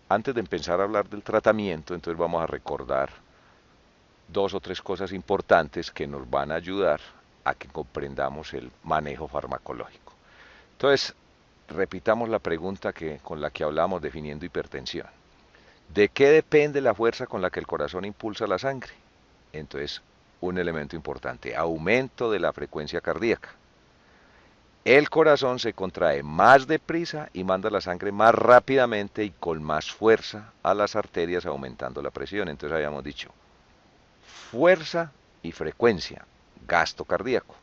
Antes de empezar a hablar del tratamiento, entonces vamos a recordar dos o tres cosas importantes que nos van a ayudar a que comprendamos el manejo farmacológico. Entonces, repitamos la pregunta con la que hablamos definiendo hipertensión. ¿De qué depende la fuerza con la que el corazón impulsa la sangre? Entonces, un elemento importante, aumento de la frecuencia cardíaca. El corazón se contrae más deprisa y manda la sangre más rápidamente y con más fuerza a las arterias, aumentando la presión. Entonces habíamos dicho fuerza y frecuencia, gasto cardíaco.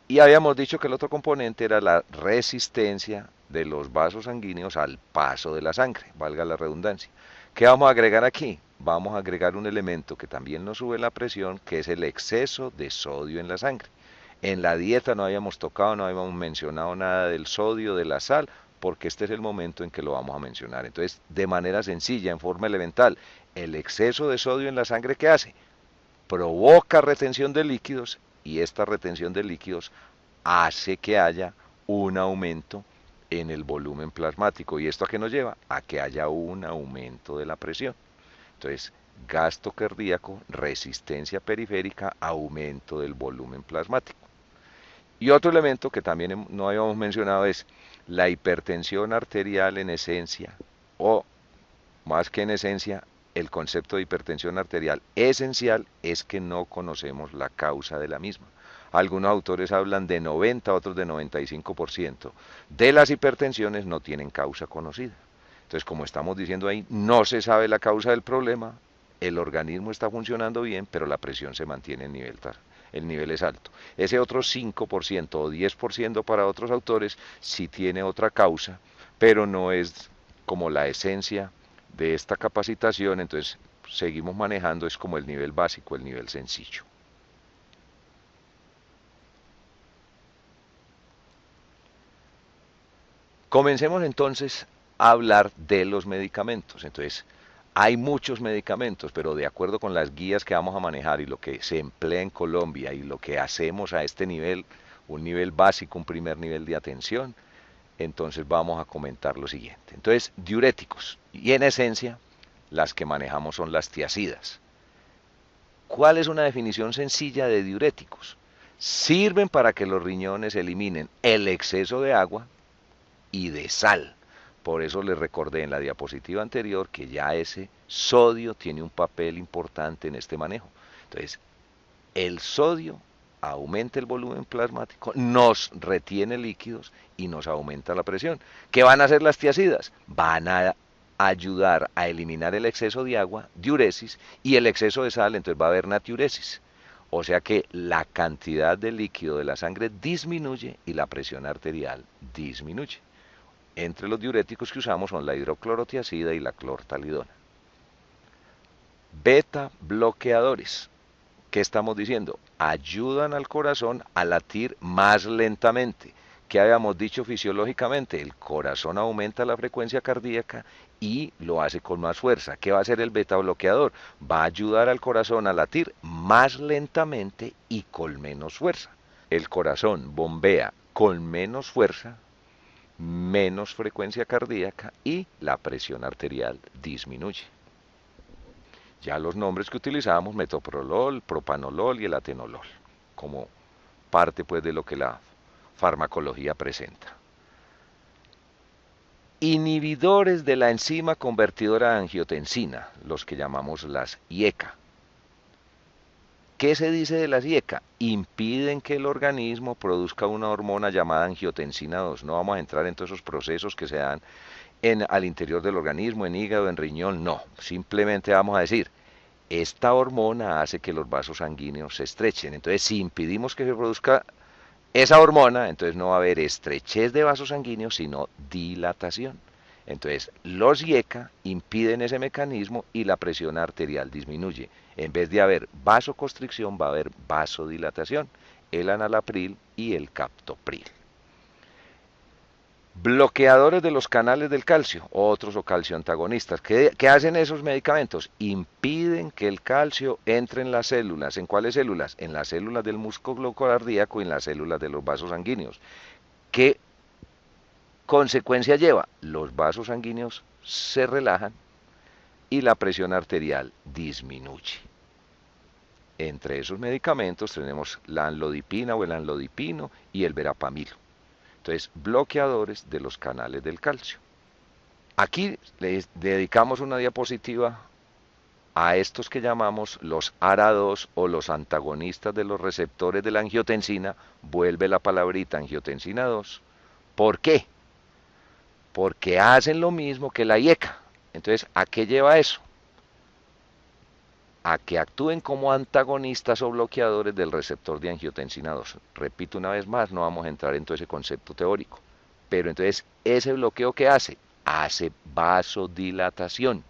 Y habíamos dicho que el otro componente era la resistencia de los vasos sanguíneos al paso de la sangre, valga la redundancia. ¿Qué vamos a agregar aquí? Vamos a agregar un elemento que también nos sube la presión, que es el exceso de sodio en la sangre. En la dieta no habíamos tocado, no habíamos mencionado nada del sodio, de la sal, porque este es el momento en que lo vamos a mencionar. Entonces, de manera sencilla, en forma elemental, el exceso de sodio en la sangre, ¿qué hace? Provoca retención de líquidos y esta retención de líquidos hace que haya un aumento en el volumen plasmático. ¿Y esto a qué nos lleva? A que haya un aumento de la presión. Entonces, gasto cardíaco, resistencia periférica, aumento del volumen plasmático. Y otro elemento que también no habíamos mencionado es la hipertensión arterial en esencia, o más que en esencia, el concepto de hipertensión arterial esencial es que no conocemos la causa de la misma. Algunos autores hablan de 90, otros de 95% de las hipertensiones no tienen causa conocida. Entonces, como estamos diciendo ahí, no se sabe la causa del problema, el organismo está funcionando bien, pero la presión se mantiene en nivel tal, el nivel es alto. Ese otro 5% o 10% para otros autores sí tiene otra causa, pero no es como la esencia de esta capacitación, entonces seguimos manejando, es como el nivel básico, el nivel sencillo. Comencemos entonces a hablar de los medicamentos. Entonces, hay muchos medicamentos, pero de acuerdo con las guías que vamos a manejar y lo que se emplea en Colombia y lo que hacemos a este nivel, un nivel básico, un primer nivel de atención, entonces vamos a comentar lo siguiente. Entonces, diuréticos, y en esencia, las que manejamos son las tiacidas. ¿Cuál es una definición sencilla de diuréticos? Sirven para que los riñones eliminen el exceso de agua y de sal. Por eso les recordé en la diapositiva anterior que ya ese sodio tiene un papel importante en este manejo. Entonces, el sodio aumenta el volumen plasmático, nos retiene líquidos y nos aumenta la presión. ¿Qué van a hacer las tiacidas? Van a ayudar a eliminar el exceso de agua, diuresis, y el exceso de sal, entonces va a haber natriuresis. O sea que la cantidad de líquido de la sangre disminuye y la presión arterial disminuye. Entre los diuréticos que usamos son la hidroclorotiazida y la clortalidona. Beta bloqueadores. ¿Qué estamos diciendo? Ayudan al corazón a latir más lentamente. ¿Qué habíamos dicho fisiológicamente? El corazón aumenta la frecuencia cardíaca y lo hace con más fuerza. ¿Qué va a hacer el beta bloqueador? Va a ayudar al corazón a latir más lentamente y con menos fuerza. El corazón bombea con menos fuerza, menos frecuencia cardíaca y la presión arterial disminuye. Ya los nombres que utilizamos, metoprolol, propanolol y el atenolol, como parte pues de lo que la farmacología presenta. Inhibidores de la enzima convertidora de angiotensina, los que llamamos las IECA. ¿Qué se dice de las IECA? Impiden que el organismo produzca una hormona llamada angiotensina 2. No vamos a entrar en todos esos procesos que se dan al interior del organismo, en hígado, en riñón, no. Simplemente vamos a decir, esta hormona hace que los vasos sanguíneos se estrechen. Entonces, si impedimos que se produzca esa hormona, entonces no va a haber estrechez de vasos sanguíneos, sino dilatación. Entonces, los IECA impiden ese mecanismo y la presión arterial disminuye. En vez de haber vasoconstricción, va a haber vasodilatación, el enalapril y el captopril. Bloqueadores de los canales del calcio, otros o calcioantagonistas. ¿Qué hacen esos medicamentos? Impiden que el calcio entre en las células. ¿En cuáles células? En las células del músculo cardíaco y en las células de los vasos sanguíneos. ¿Qué consecuencia lleva? Los vasos sanguíneos se relajan y la presión arterial disminuye. Entre esos medicamentos tenemos la anlodipina o el anlodipino y el verapamilo. Entonces, bloqueadores de los canales del calcio. Aquí le dedicamos una diapositiva a estos que llamamos los ARA2 o los antagonistas de los receptores de la angiotensina. Vuelve la palabrita angiotensina 2. ¿Por qué? Porque hacen lo mismo que la IECA. Entonces, ¿a qué lleva eso? A que actúen como antagonistas o bloqueadores del receptor de angiotensina 2. Repito una vez más, no vamos a entrar en todo ese concepto teórico. Pero entonces, ¿ese bloqueo qué hace? Hace vasodilatación.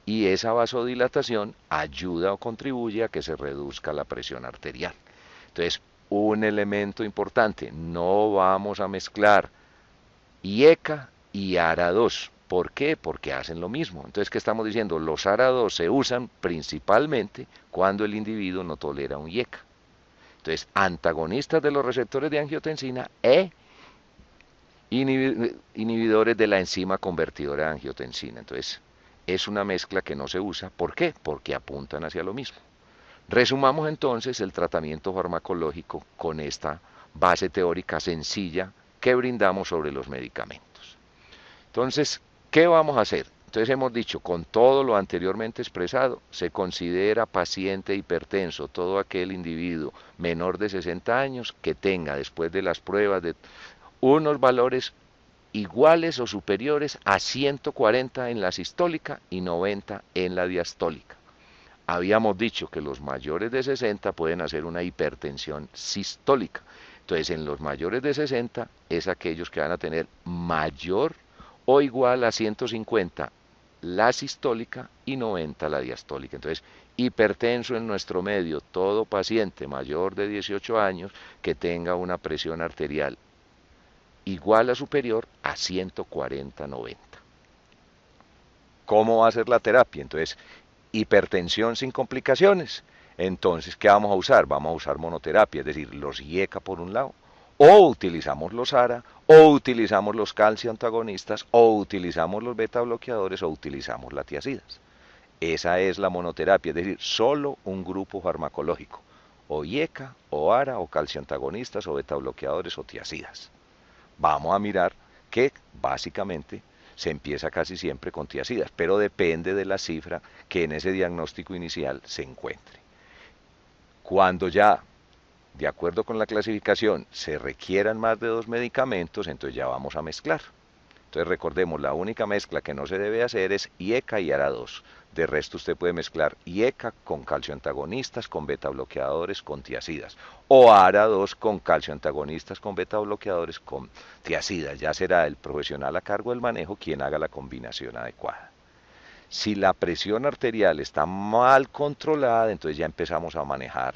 Y esa vasodilatación ayuda o contribuye a que se reduzca la presión arterial. Entonces, un elemento importante, no vamos a mezclar IECA y ARA2. ¿Por qué? Porque hacen lo mismo. Entonces, ¿qué estamos diciendo? Los ARA2 se usan principalmente cuando el individuo no tolera un IECA. Entonces, antagonistas de los receptores de angiotensina e inhibidores de la enzima convertidora de angiotensina. Entonces, es una mezcla que no se usa. ¿Por qué? Porque apuntan hacia lo mismo. Resumamos entonces el tratamiento farmacológico con esta base teórica sencilla que brindamos sobre los medicamentos. Entonces, ¿qué vamos a hacer? Entonces hemos dicho, con todo lo anteriormente expresado, se considera paciente hipertenso todo aquel individuo menor de 60 años que tenga, después de las pruebas, de unos valores iguales o superiores a 140 en la sistólica y 90 en la diastólica. Habíamos dicho que los mayores de 60 pueden hacer una hipertensión sistólica. Entonces, en los mayores de 60 es aquellos que van a tener mayor o igual a 150 la sistólica y 90 la diastólica. Entonces, hipertenso en nuestro medio, todo paciente mayor de 18 años que tenga una presión arterial igual a superior a 140/90. ¿Cómo va a ser la terapia? Entonces, hipertensión sin complicaciones. Entonces, ¿qué vamos a usar? Vamos a usar monoterapia, es decir, los IECA por un lado, o utilizamos los ARA, o utilizamos los calcio antagonistas, o utilizamos los beta bloqueadores, o utilizamos las tiazidas. Esa es la monoterapia, es decir, solo un grupo farmacológico, o IECA, o ARA, o calcio antagonistas, o beta bloqueadores, o tiazidas. Vamos a mirar que básicamente se empieza casi siempre con tiazidas, pero depende de la cifra que en ese diagnóstico inicial se encuentre. Cuando ya, de acuerdo con la clasificación, se requieran más de 2 medicamentos, entonces ya vamos a mezclar. Entonces recordemos, la única mezcla que no se debe hacer es IECA y ARA2. De resto usted puede mezclar IECA con calcio antagonistas, con beta bloqueadores, con tiazidas. O ARA2 con calcio antagonistas, con beta bloqueadores, con tiazidas. Ya será el profesional a cargo del manejo quien haga la combinación adecuada. Si la presión arterial está mal controlada, entonces ya empezamos a manejar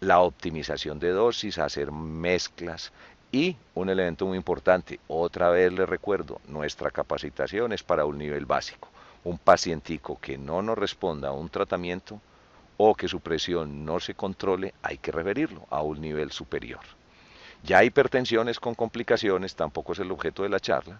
la optimización de dosis, a hacer mezclas. Y un elemento muy importante, otra vez les recuerdo, nuestra capacitación es para un nivel básico. Un pacientico que no nos responda a un tratamiento o que su presión no se controle, hay que referirlo a un nivel superior. Ya hipertensiones con complicaciones, tampoco es el objeto de la charla,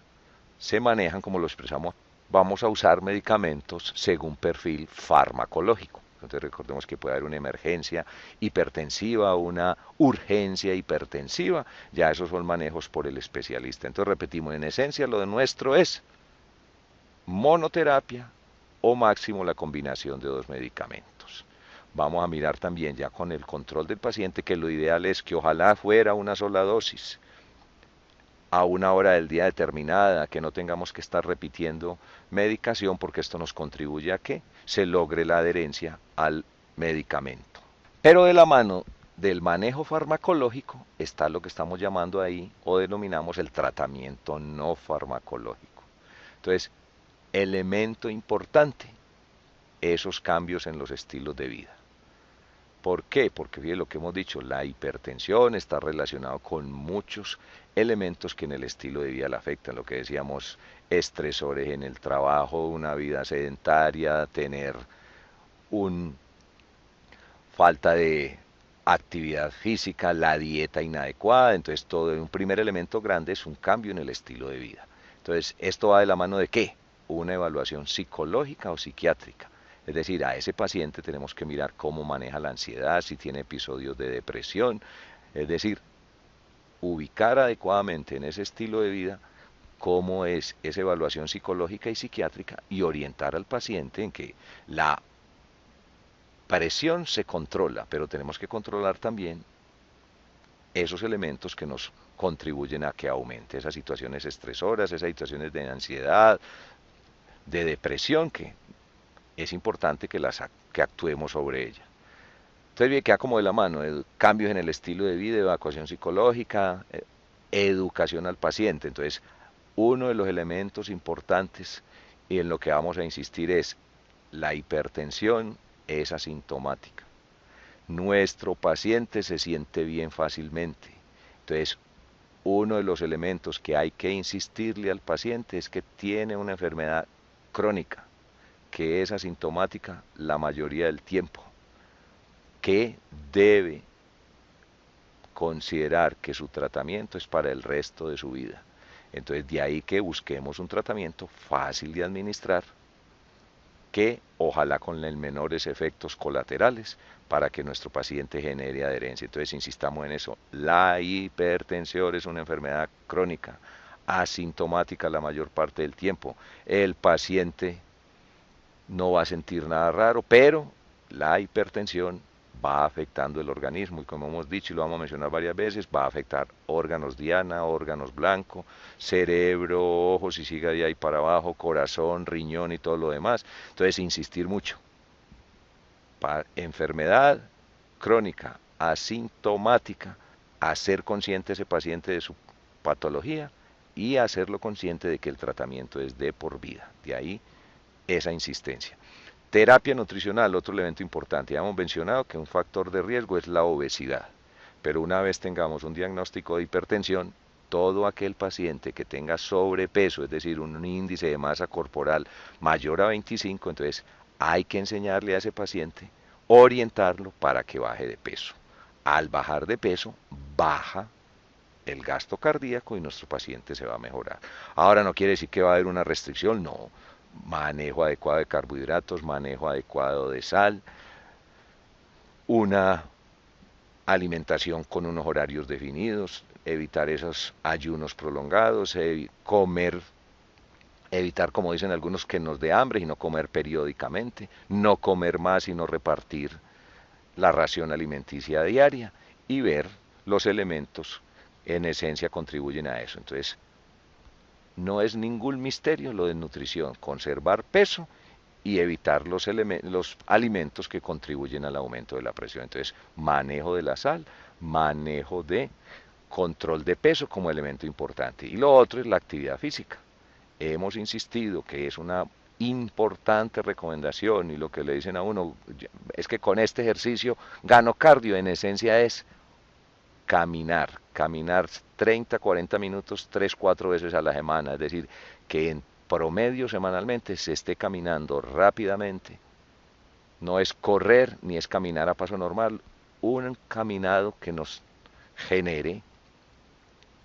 se manejan como lo expresamos. Vamos a usar medicamentos según perfil farmacológico. Entonces recordemos que puede haber una emergencia hipertensiva, una urgencia hipertensiva, ya esos son manejos por el especialista. Entonces repetimos, en esencia lo de nuestro es monoterapia o máximo la combinación de 2 medicamentos. Vamos a mirar también ya con el control del paciente que lo ideal es que ojalá fuera una sola dosis a una hora del día determinada, que no tengamos que estar repitiendo medicación porque esto nos contribuye a que se logre la adherencia al medicamento. Pero de la mano del manejo farmacológico está lo que estamos llamando ahí o denominamos el tratamiento no farmacológico. Entonces, elemento importante, esos cambios en los estilos de vida. ¿Por qué? Porque fíjense lo que hemos dicho, la hipertensión está relacionado con muchos elementos que en el estilo de vida la afectan, lo que decíamos, estresores en el trabajo, una vida sedentaria, tener un falta de actividad física, la dieta inadecuada, entonces todo un primer elemento grande es un cambio en el estilo de vida. Entonces, ¿esto va de la mano de qué? una evaluación psicológica o psiquiátrica. Es decir, a ese paciente tenemos que mirar cómo maneja la ansiedad, si tiene episodios de depresión, es decir, ubicar adecuadamente en ese estilo de vida cómo es esa evaluación psicológica y psiquiátrica y orientar al paciente en que la presión se controla, pero tenemos que controlar también esos elementos que nos contribuyen a que aumente esas situaciones estresoras, esas situaciones de ansiedad, de depresión, que es importante que actuemos sobre ella. Entonces bien, queda como de la mano, cambios en el estilo de vida, evacuación psicológica, educación al paciente. Entonces, uno de los elementos importantes y en lo que vamos a insistir es la hipertensión es asintomática. Nuestro paciente se siente bien fácilmente. Entonces, uno de los elementos que hay que insistirle al paciente es que tiene una enfermedad crónica, que es asintomática la mayoría del tiempo, que debe considerar que su tratamiento es para el resto de su vida. Entonces, de ahí que busquemos un tratamiento fácil de administrar, que ojalá con el menores efectos colaterales para que nuestro paciente genere adherencia. Entonces insistamos en eso. La hipertensión es una enfermedad crónica, asintomática la mayor parte del tiempo. El paciente no va a sentir nada raro, pero la hipertensión va afectando el organismo y como hemos dicho y lo vamos a mencionar varias veces, va a afectar órganos diana, órganos blanco, cerebro, ojos y siga de ahí para abajo, corazón, riñón y todo lo demás. Entonces insistir mucho. Enfermedad crónica, asintomática, hacer consciente a ese paciente de su patología y hacerlo consciente de que el tratamiento es de por vida. De ahí esa insistencia. Terapia nutricional, otro elemento importante. Ya hemos mencionado que un factor de riesgo es la obesidad, pero una vez tengamos un diagnóstico de hipertensión, todo aquel paciente que tenga sobrepeso, es decir, un índice de masa corporal mayor a 25, entonces hay que enseñarle a ese paciente, orientarlo para que baje de peso. Al bajar de peso, baja el gasto cardíaco y nuestro paciente se va a mejorar. Ahora no quiere decir que va a haber una restricción, no. Manejo adecuado de carbohidratos, manejo adecuado de sal, una alimentación con unos horarios definidos, evitar esos ayunos prolongados, evitar, como dicen algunos, que nos dé hambre y no comer periódicamente, no comer más y no repartir la ración alimenticia diaria y ver los elementos en esencia contribuyen a eso. Entonces, no es ningún misterio lo de nutrición, conservar peso y evitar los alimentos que contribuyen al aumento de la presión. Entonces, manejo de la sal, manejo de control de peso como elemento importante. Y lo otro es la actividad física. Hemos insistido que es una importante recomendación y lo que le dicen a uno es que con este ejercicio gano cardio, en esencia es caminar 30, 40 minutos, 3, 4 veces a la semana, es decir, que en promedio semanalmente se esté caminando rápidamente. No es correr ni es caminar a paso normal, un caminado que nos genere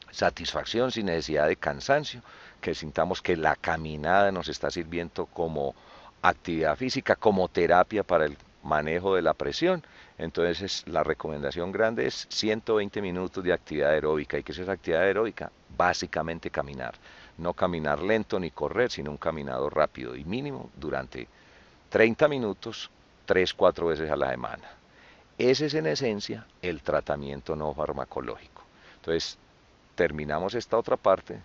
satisfacción sin necesidad de cansancio, que sintamos que la caminada nos está sirviendo como actividad física, como terapia para el manejo de la presión. Entonces la recomendación grande es 120 minutos de actividad aeróbica. ¿Y qué es esa actividad aeróbica? Básicamente caminar. No caminar lento ni correr, sino un caminado rápido y mínimo durante 30 minutos, 3, 4 veces a la semana. Ese es en esencia el tratamiento no farmacológico. Entonces, terminamos esta otra parte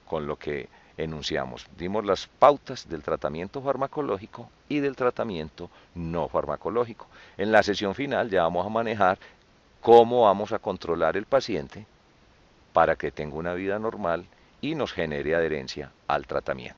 con lo que enunciamos. Dimos las pautas del tratamiento farmacológico y del tratamiento no farmacológico. En la sesión final ya vamos a manejar cómo vamos a controlar el paciente para que tenga una vida normal y nos genere adherencia al tratamiento.